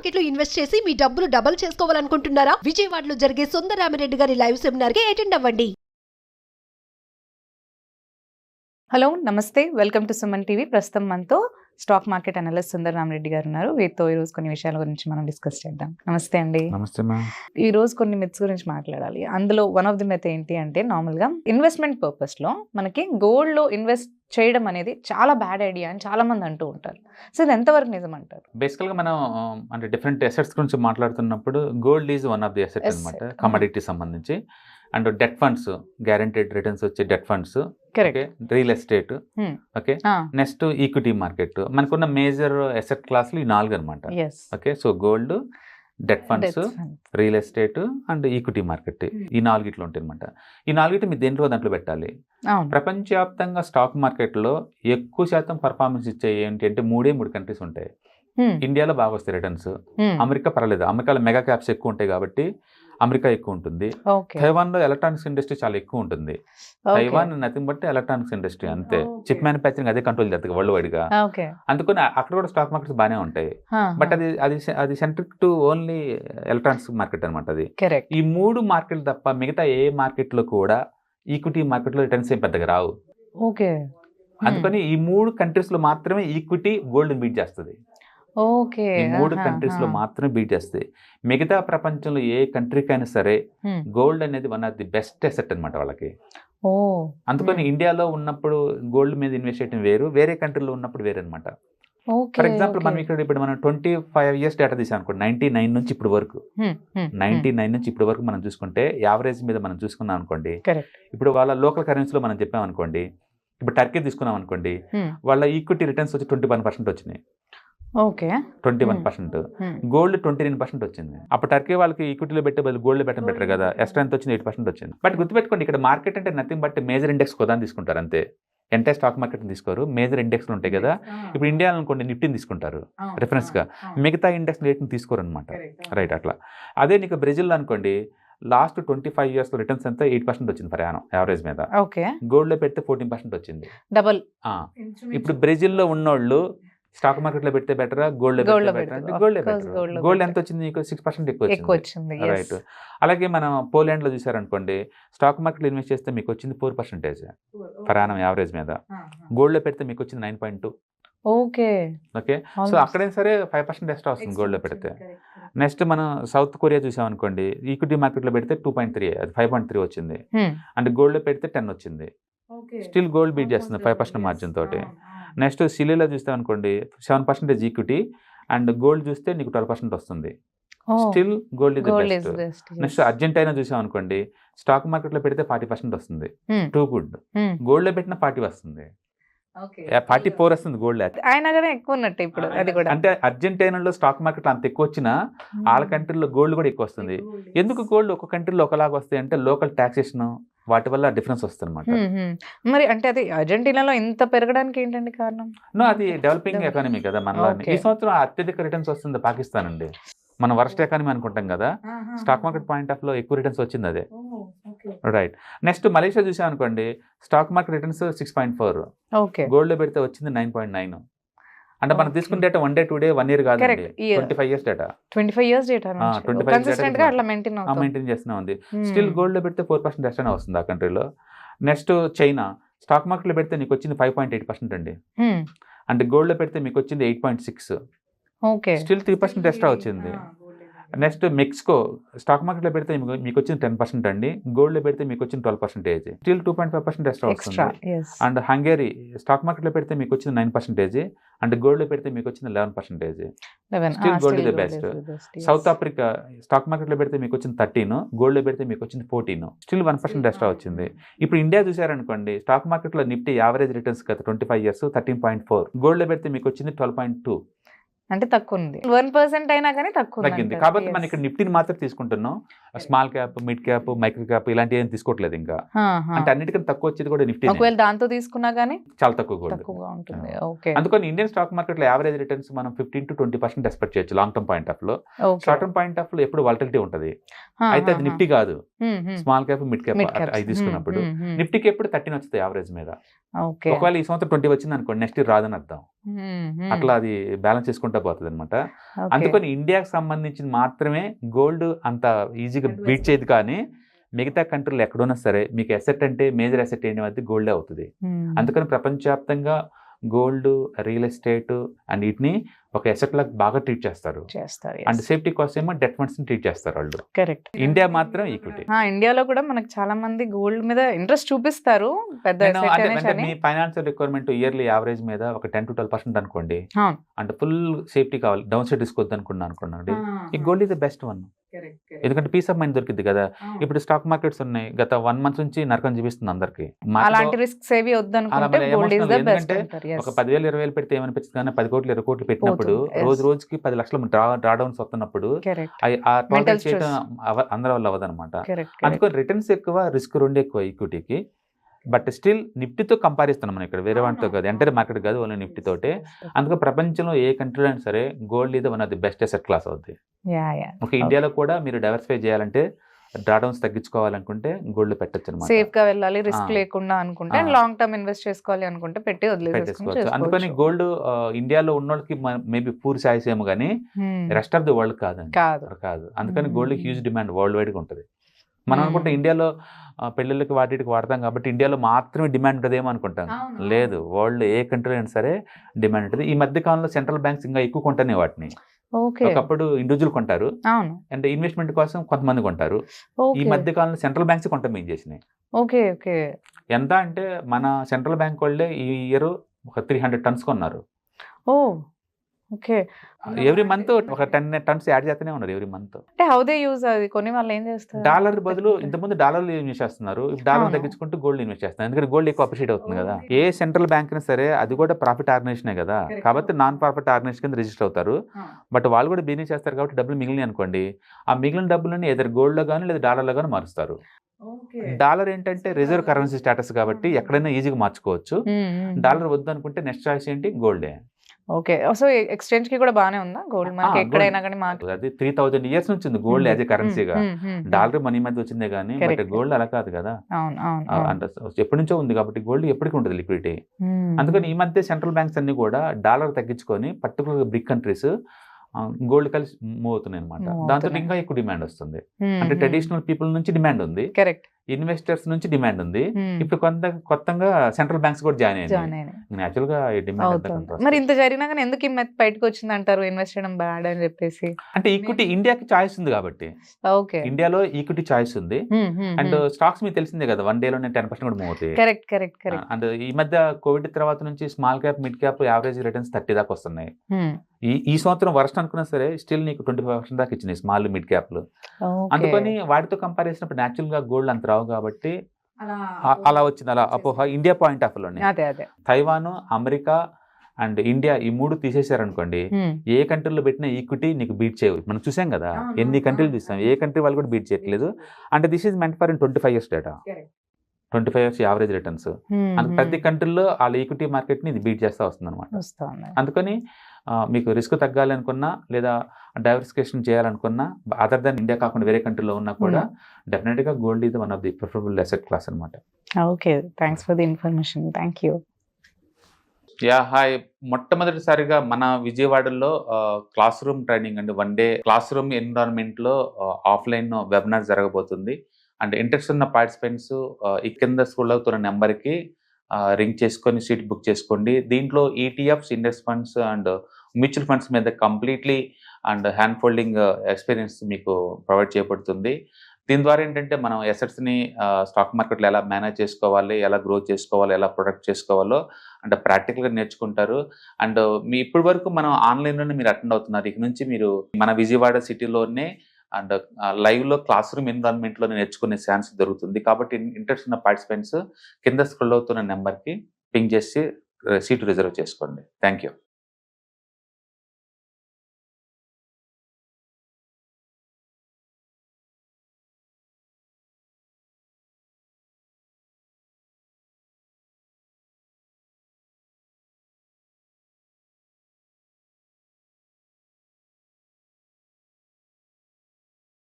Market లో invest చేసి మీ డబ్బులు డబుల్ చేసుకోవాలనుకుంటున్నారా? విజయవాడలో జరిగే సుందరరామిరెడ్డి గారి లైవ్ సెమినార్ కి అటెండ్ అవ్వండి. హలో నమస్తే, వెల్కమ్ టు సుమన్ టీవీ. ప్రస్తుతం మనతో స్టాక్ మార్కెట్ అనలిస్ట్ సుందరరామిరెడ్డి గారు ఉన్నారు. వీరితో ఈ రోజు కొన్ని విషయాల గురించి మనం డిస్కస్ చేద్దాం. నమస్తే అండి. నమస్తే మ్యామ్. ఈ రోజు కొన్ని మిత్స్ గురించి మాట్లాడాలి. అందులో వన్ ఆఫ్ ది మెథ్ ఏంటి అంటే, నార్మల్ గా ఇన్వెస్ట్మెంట్ పర్పస్ లో మనకి గోల్డ్ లో ఇన్వెస్ట్ చేయడం అనేది చాలా బ్యాడ్ ఐడియా అని చాలా మంది అంటూ ఉంటారు. సో ఇది ఎంతవరకు నిజం అంటారు? బేసికల్గా మనం అంటే డిఫరెంట్ అసెట్స్ గురించి మాట్లాడుతున్నప్పుడు gold is one of the asset అనమాట, కమోడిటీ సంబంధించి. And debt funds, guaranteed returns వచ్చే debt funds, real estate, okay, next equity market. మనకున్న మేజర్ అసెట్ క్లాసులు ఈ 4 అనమాట. Okay, so gold, debt funds, real estate and equity market, ఈ 4 ఇట్లా ఉంటాయి అనమాట. ఈ 4 మీరు దేంట్లో దాంట్లో పెట్టాలి. ప్రపంచవ్యాప్తంగా స్టాక్ మార్కెట్లో ఎక్కువ శాతం పర్ఫార్మెన్స్ ఇచ్చే ఏంటి అంటే 3 కంట్రీస్ ఉంటాయి. ఇండియాలో బాగా వస్తాయి రిటర్న్స్. అమెరికా పర్లేదు, అమెరికాలో మెగా క్యాప్స్ ఎక్కువ ఉంటాయి కాబట్టి అమెరికా ఎక్కువ ఉంటుంది. తైవాన్ లో ఎలక్ట్రానిక్స్ ఇండస్ట్రీ చాలా ఎక్కువ ఉంటుంది. Taiwan nothing but electronics industry, అంతే. చిప్ మ్యానుఫ్యాక్చరింగ్ అదే కంట్రోల్ చేస్తుంది వరల్డ్ వైడ్ గా. అందుకని అక్కడ కూడా స్టాక్ మార్కెట్స్ బాగానే ఉంటాయి. బట్ అది centric to only electronics market అనమాట. అది ఈ 3 మార్కెట్ తప్ప మిగతా ఏ మార్కెట్ లో కూడా ఈక్విటీ మార్కెట్ లో రిటర్న్స్ ఏం పెద్దగా రావు. అందుకని ఈ 3 కంట్రీస్ లో మాత్రమే ఈక్విటీ గోల్డ్ బీట్ చేస్తుంది. ఈ 3 కంట్రీస్ లో మాత్రమే బీట్ చేస్తాయి. మిగతా ప్రపంచంలో ఏ కంట్రీకి అయినా సరే గోల్డ్ అనేది one of the best asset అనమాట వాళ్ళకి. అందుకని ఇండియాలో ఉన్నప్పుడు గోల్డ్ మీద ఇన్వెస్ట్ చేయడం వేరు, వేరే కంట్రీలో ఉన్నప్పుడు వేరే అనమాట. ఫర్ ఎగ్జాంపుల్ మనం ఇప్పుడు మనం 25 years డేటా తీసాం అనుకోండి, 99 నుంచి ఇప్పుడు వరకు, 99 నుంచి ఇప్పుడు వరకు మనం చూసుకుంటే యావరేజ్ మీద మనం చూసుకున్నాం అనుకోండి. ఇప్పుడు వాళ్ళ లోకల్ కరెన్సీలో మనం చెప్పాం అనుకోండి, ఇప్పుడు టర్కీ తీసుకున్నాం అనుకోండి, వాళ్ళ ఈక్విటీ రిటర్న్స్ వచ్చి 21% వచ్చినాయి. 21%. గోల్డ్ 29% వచ్చింది. అప్పుడు టర్కీ వాళ్ళకి ఈక్విటీలో పెట్టే బదులు గోల్డ్ పెట్టడం బెటర్ కదా. ఎక్స్ట్రా ఎంత వచ్చింది? 8% వచ్చింది. బట్ గుర్తుపెట్టుకోండి, ఇక్కడ మార్కెట్ అంటే నథింగ్ బట్ మేజర్ ఇండెక్స్ కొదాన్ని తీసుకుంటారు అంతే. ఎంటైర్ స్టాక్ మార్కెట్ తీసుకోరు, మేజర్ ఇండెక్స్లు ఉంటాయి కదా. ఇప్పుడు ఇండియా అనుకోండి, నిఫ్టీని తీసుకుంటారు రిఫరెన్స్ గా, మిగతా ఇండెక్స్ రేట్ని తీసుకోరు అనమాట. రైట్, అట్లా. అదే నీకు బ్రెజిల్ అనుకోండి, లాస్ట్ 25 years రిటర్న్స్ ఎంత 8% వచ్చింది పర్ యానం యావరేజ్ మీద. గోల్డ్ లో పెడితే 14% వచ్చింది, డబల్. ఇప్పుడు బ్రెజిల్ లో ఉన్నోళ్ళు స్టాక్ మార్కెట్ లో పెడితే బెటరా, గోల్డ్ లో బెటర్ అంటే గోల్డ్ ఎంత వచ్చింది నీకు? 6% ఎక్కువ వచ్చింది. రైట్. అలాగే మనం పోలాండ్ లో చూసారనుకోండి, స్టాక్ మార్కెట్ లో ఇన్వెస్ట్ చేస్తే మీకు వచ్చింది 4% పర్ యానం యావరేజ్ మీద. గోల్డ్ లో పెడితే మీకు వచ్చింది 9.2. ఓకే, సో అక్కడైనా సరే 5% ఎక్స్ట్రా వస్తుంది గోల్డ్ లో పెడితే. నెక్స్ట్ మనం సౌత్ కొరియా చూసాం అనుకోండి, ఈక్విటీ మార్కెట్ లో పెడితే 2.3, అది 5.3 వచ్చింది. అంటే గోల్డ్ లో పెడితే 10 వచ్చింది. స్టిల్ గోల్డ్ బీట్ చేస్తుంది 5% మార్జిన్ తోటి. నెక్స్ట్ సిలీలో చూస్తే అనుకోండి 7% ఈక్విటీ అండ్ గోల్డ్ చూస్తే నీకు 12% వస్తుంది. Still gold is the best. Next Argentina చూసాం అనుకోండి, స్టాక్ మార్కెట్ లో పెడితే 40% వస్తుంది, టూ గుడ్. గోల్డ్ లో పెట్టిన 40 వస్తుంది, 44 వస్తుంది గోల్డ్. అంటే అర్జెంటైనాలో స్టాక్ మార్కెట్ అంత ఎక్కువ వచ్చినా వాళ్ళ కంట్రీలో గోల్డ్ కూడా ఎక్కువ వస్తుంది. ఎందుకు గోల్డ్ ఒక కంట్రీలో ఒకలాగా వస్తాయి అంటే లోకల్ టాక్సేషన్ వాటి వల్ల డిఫరెన్స్ వస్తుంది అనమాట. మరి అంటే అది అర్జెంటీనాలో ఇంత పెరగడానికి ఏంటండి కారణం? అది డెవలపింగ్ ఎకానమీ కదా మనలో. ఈ సంవత్సరం అత్యధిక రిటర్న్స్ వస్తుంది పాకిస్తాన్ అండి. మనం వర్స్ట్ ఎకానమీ అనుకుంటాం కదా, స్టాక్ మార్కెట్ పాయింట్ ఆఫ్ లో ఎక్కువ రిటర్న్స్ వచ్చింది అదే. రైట్. నెక్స్ట్ మలేషియా చూసాం అనుకోండి, స్టాక్ మార్కెట్ రిటర్న్స్ 6.4, గోల్డ్ లో పెడితే వచ్చింది 9.9. అంటే మనం తీసుకున్న డేటా 1 day 2 day 1 year కాదు, 25 years data. 25 years data maintain చేస్తూనే ఉంది. స్టిల్ గోల్డ్ లో పెడితే 4% ఎక్స్ట్రా వస్తుంది ఆ కంట్రీలో. నెక్స్ట్ చైనా, స్టాక్ మార్కెట్ లో పెడితే నీకు వచ్చింది 5.8% అండి. అంటే గోల్డ్ లో పెడితే మీకు వచ్చింది 8.6, స్టిల్ 3% ఎక్స్ట్రా వచ్చింది. నెక్స్ట్ మెక్సికో, స్టాక్ మార్కెట్ లో పెడితే మీకు వచ్చింది 10% అండి, గోల్డ్ లో పెడితే మీకు వచ్చింది 12%, స్టిల్ 2.5% ఎక్స్ట్రా వస్తుంది. అండ్ హంగేరీ, స్టాక్ మార్కెట్ లో పెడితే మీకు వచ్చింది 9% అండ్ గోల్డ్ లో పెడితే మీకు వచ్చింది 11%, still gold is the best. South Africa, stock market లో పెడితే మీకు వచ్చింది 13, గోల్డ్ లో పెడితే మీకు వచ్చింది 14, స్టిల్ 1% ఎక్స్ట్రా వచ్చింది. ఇప్పుడు ఇండియా చూసారనుకోండి, స్టాక్ మార్కెట్ లో నిఫ్టీ యావరేజ్ రిటర్న్స్ గత 25 years 13.4, గోల్డ్ లో పెడితే మీకు వచ్చింది 12.2, అంటే తక్కువ ఉంది. 1% అయినా కానీ తగ్గింది. కాబట్టి మనం ఇక్కడ నిఫ్టీని మాత్రం తీసుకుంటున్నాం, small cap, mid cap, micro cap ఇలాంటివి ఏం తీసుకోవట్లేదు ఇంకా. అంటే అన్నిటికన్నా తక్కువ వచ్చేది కూడా నిఫ్టీ. ఒకవేళ దాంతో తీసుకున్నా కానీ చాలా తక్కువగా ఉంటుంది. అందుకని ఇండియన్ స్టాక్ మార్కెట్ లో యావరేజ్ రిటర్న్స్ మనం 15 to 20% ఎక్స్పెక్ట్ చేయొచ్చు లాంగ్ టర్మ్ పాయింట్ ఆఫ్ లో. షార్ట్ టర్మ్ పాయింట్ ఆఫ్ లో ఎప్పుడు వాలటిలిటీ ఉంటది. అయితే అది నిఫ్టీ కాదు, స్మాల్ క్యాప్, మిడ్ క్యాప్ అవి తీసుకున్నప్పుడు నిఫ్టీకి ఎప్పుడు 13 వస్తుంది యావరేజ్ మీద. ఒకవేళ ఈ సంవత్సరం 20 వచ్చింది అనుకోండి, నెక్స్ట్ ఇయర్ రాదని అర్థం. అట్లా అది బ్యాలెన్స్ చేసుకుంటూ చేసుకుంటా పోతుంది అనమాట. అందుకని ఇండియాకి సంబంధించిన మాత్రమే గోల్డ్ అంత ఈజీగా బీట్ చేయదు, కానీ మిగతా కంట్రీలు ఎక్కడున్నా సరే మీకు అసెట్ అంటే మేజర్ అసెట్ ఏంటి గోల్డే అవుతుంది. అందుకని ప్రపంచవ్యాప్తంగా గోల్డ్, రియల్ ఎస్టేట్ అండ్ వీటిని ఒక అసెట్ లాగా బాగా ట్రీట్ చేస్తారు. అండ్ సేఫ్టీ కోసం ఏమో డెట్ ఫండ్స్ ట్రీట్ చేస్తారు వాళ్ళు. కరెక్ట్. ఇండియా మాత్రం ఈక్విటీ. ఇండియాలో కూడా మనకి చాలా మంది గోల్డ్ మీద ఇంట్రెస్ట్ చూపిస్తారు. మీ ఫైనాన్షియల్ రిక్వైర్మెంట్ ఇయర్లీ యావరేజ్ మీద ఒక 10 to 12% అనుకోండి, అంటే ఫుల్ సేఫ్టీ కావాలి, డౌన్ సైడ్ రిస్క్ వద్దు అనుకోండి, ఈ gold is the best one. ఎందుకంటే పీస్ ఆఫ్ మైండ్ దొరికింది కదా. ఇప్పుడు స్టాక్ మార్కెట్స్ ఉన్నాయి, గత 1 month నుంచి నరకం చూపిస్తుంది అందరికి. అలాంటి రిస్క్ సేవ్ వద్దనుకుంటే గోల్డ్ ఇస్ ద బెస్ట్. ఒక 10,000 20,000 పెడితే ఏమనిపిస్తుంది, కానీ 10 కోట్లు 20 కోట్లు పెట్టినప్పుడు రోజుకి 10 లక్షలు డ్రాడౌన్స్ వస్తున్నప్పుడు ఆ టాలరేట్ చేయడం అందరి వల్ల అవ్వదన్నమాట. అందుకని రిటర్న్స్ ఎక్కువ, రిస్క్ 2 ఎక్కువ ఈక్విటీకి. బట్ స్టిల్ నిఫ్టీతో కంపేర్ ఇస్తున్నాం మనం ఇక్కడ, వేరే వాటితో కాదు, ఎంటైర్ మార్కెట్ కాదు, ఓన్లీ నిఫ్టీ తోటే. అందుకే ప్రపంచంలో ఏ కంట్రీలో అయినా సరే గోల్డ్ ఇది one of the best asset class అవుతుంది. ఓకే, ఇండియాలో కూడా మీరు డైవర్సిఫై చేయాలంటే, డ్రాడౌన్స్ తగ్గించుకోవాలనుకుంటే గోల్డ్ పెట్టచ్చు అనమాట. సేఫ్ గా వెళ్ళాలి, రిస్క్ లేకుండా అనుకుంటే, లాంగ్ టర్మ్ ఇన్వెస్ట్ చేసుకోవాలి అనుకుంటే పెట్టి వదిలేసుకోవచ్చు. అందుకని గోల్డ్ ఇండియాలో ఉన్న వాళ్ళకి మేబీ పూర్ చాయిస్ ఏమో, కానీ రెస్ట్ ఆఫ్ ది వరల్డ్ కాదు. అందుకని gold huge demand world wide గా ఉంటుంది. మనం అనుకుంటే ఇండియాలో పెళ్ళిళ్ళకి వాటికి వాడతాం కాబట్టి ఇండియాలో మాత్రమే డిమాండ్ ఉంటుంది ఏమో అనుకుంటాం. లేదు, వరల్డ్ ఏ కంట్రీ అయినా సరే డిమాండ్ ఉంటుంది. ఈ మధ్య కాలంలో సెంట్రల్ బ్యాంక్స్ ఇంకా ఎక్కువ కొంటున్నాయి వాటిని. ఒకప్పుడు ఇండివిజువల్ కొంటారు, అంటే ఇన్వెస్ట్మెంట్ కోసం కొంతమంది కొంటారు. ఈ మధ్య కాలంలో సెంట్రల్ బ్యాంక్స్ కొంటాం ఏం చేసినాయి. ఎంత అంటే మన సెంట్రల్ బ్యాంక్ వాళ్ళే ఈ ఇయర్ ఒక 300 tons కొన్నారు. ఎవ్రీ మంత్ ఒక 10 tons యాడ్ చేస్తూనే ఉన్నారు every month. How they use అది కొని వాళ్ళు ఏం చేస్తారు, డాలర్ బదులు ఇంతకుముందు డాలర్లు ఇన్వెస్ట్ చేస్తున్నారు, డాలర్ తగ్గించుకుంటూ గోల్డ్ ఇన్వెస్ట్ చేస్తున్నారు. ఎందుకంటే గోల్డ్ ఎక్కువ అప్రిషియేట్ అవుతుంది కదా. ఏ సెంట్రల్ బ్యాంక్ అయినా సరే అది కూడా ప్రాఫిట్ ఆర్గనైజేషనే కదా, కాబట్టి నాన్ ప్రాఫిట్ ఆర్గనైజేషన్ కింద రిజిస్టర్ అవుతారు. బట్ వాళ్ళు కూడా బిజినెస్ చేస్తారు కాబట్టి డబ్బులు మిగిలినాయి అనుకోండి, ఆ మిగిలిన డబ్బులని ఎదర్ గోల్డ్ లో కానీ లేదా డాలర్ లో కానీ మారుస్తారు. డాలర్ ఏంటంటే రిజర్వ్ కరెన్సీ స్టేటస్ కాబట్టి ఎక్కడైనా ఈజీగా మార్చుకోవచ్చు. డాలర్ వద్దు అనుకుంటే నెక్స్ట్ చాయిస్ ఏంటి, గోల్డే. ఓకే, సో ఎక్స్చేంజ్ కి కూడా బాగానే ఉందా గోల్డ్? మనకి ఎక్కడైనా కానీ అది 3000 years నుంచి ఉంది గోల్డ్ యాజ్ ఏ కరెన్సీగా. డాలర్ మనీ మధ్య వచ్చిందే కానీ బట్ గోల్డ్ అలా కాదు కదా, అంటే ఎప్పటి నుంచో ఉంది కాబట్టి గోల్డ్ ఎప్పటికీ ఉంటుంది లిక్విడిటీ. అందుకని ఈ మధ్య సెంట్రల్ బ్యాంక్స్ అన్ని కూడా డాలర్ తగ్గించుకొని పర్టికులర్ బిగ్ కంట్రీస్ గోల్డ్ కలిసి మూవ్ అవుతున్నాయి అనమాట. దాంతో ఇంకా ఎక్కువ డిమాండ్ వస్తుంది. అంటే ట్రెడిషనల్ పీపుల్ నుంచి డిమాండ్ ఉంది, ఇన్వెస్టర్స్ నుంచి డిమాండ్ ఉంది. ఇప్పుడు కొత్తగా సెంట్రల్ బ్యాంక్స్ కూడా జాయిన్ అయ్యాయి. నేచురల్ గా డిమాండ్. మరి ఇంత జరిగినా కానీ ఎందుకు ఈ మెత్ బయటకు వచ్చింది అంటారు, ఇన్వెస్ట్ చేయడం బ్యాడ్ అని చెప్పేసి? అంటే ఈక్విటీ ఇండియాకి చాయిస్ ఉంది కాబట్టి, ఇండియాలో ఈక్విటీ చాయిస్ ఉంది. అండ్ స్టాక్స్ మీకు తెలిసిందే కదా, 1 day లోనే 10% కూడా మూవ్ అవుతాయి. కరెక్ట్. అండ్ ఈ మధ్య కోవిడ్ తర్వాత నుంచి small cap, mid cap average returns 30 దాకా వస్తున్నాయి. ఈ సంవత్సరం వర్స్ట్ అనుకున్నా సరే స్టిల్ నీకు 25% దాకా ఇచ్చినాయి స్మాల్ మిడ్ క్యాప్లు. అందుకని వాటితో కంపేర్ చేసినప్పుడు న్యాచురల్ గా గోల్డ్ అంత రావు కాబట్టి అలా వచ్చింది. అలా అపోహ ఇండియా పాయింట్ ఆఫ్ వ్యూలోనే. తైవాన్, అమెరికా అండ్ ఇండియా ఈ 3 తీసేశారనుకోండి, ఏ కంట్రీలో పెట్టినా ఈక్విటీ నీకు బీట్ చేయవు. మనం చూసాం కదా, ఎన్ని కంట్రీలు చూసాం, ఏ కంట్రీ వాళ్ళు కూడా బీట్ చేయట్లేదు. అంటే this is meant for in 25 years data, 25 years average returns. ప్రతి కంట్రీలో వాళ్ళ ఈక్విటీ మార్కెట్ ని ఇది బీట్ చేస్తా వస్తుంది అనమాట. అందుకని మీకు రిస్క్ తగ్గాలి అనుకున్నా లేదా డైవర్సిఫికేషన్ చేయాలనుకున్నా, అదర్ దాన్ ఇండియా కాకుండా వేరే కంట్రీలో ఉన్నా కూడా డెఫినెట్ గా గోల్డ్ ఇది one of the preferable asset class అనమాట. Okay, thanks for the information. Thank you. Hi. మొట్టమొదటిసారిగా మన విజయవాడలో క్లాస్ రూమ్ ట్రైనింగ్ అండి, 1 day క్లాస్ రూమ్ ఎన్విరాన్మెంట్ లో ఆఫ్లైన్ వెబినార్ జరగబోతుంది. అండ్ ఇంట్రెస్ట్ ఉన్న పార్టిసిపెంట్స్ ఈ కింద స్కూల్ అవుతున్న నెంబర్కి రింగ్ చేసుకొని సీట్ బుక్ చేసుకోండి. దీంట్లో ETFs, index funds and mutual funds మీద completely and hand folding experience మీకు ప్రొవైడ్ చేయబడుతుంది. దీని ద్వారా ఏంటంటే మనం అసెట్స్ని స్టాక్ మార్కెట్లో ఎలా మేనేజ్ చేసుకోవాలి, ఎలా గ్రో చేసుకోవాలి, ఎలా ప్రొడక్ట్ చేసుకోవాలో అంటే ప్రాక్టికల్గా నేర్చుకుంటారు. అండ్ మీ ఇప్పటి వరకు మనం ఆన్లైన్లోనే మీరు అటెండ్ అవుతున్నారు. ఇక నుంచి మీరు మన విజయవాడ సిటీలోనే అండ్ లైవ్లో క్లాస్ రూమ్ ఎన్విరాన్మెంట్లో నేర్చుకునే ఛాన్స్ దొరుకుతుంది. కాబట్టి ఇంట్రెస్ట్ ఉన్న పార్టిసిపెంట్స్ కింద స్క్రోల్ అవుతున్న నెంబర్కి పింగ్ చేసి సీటు రిజర్వ్ చేసుకోండి. Thank you.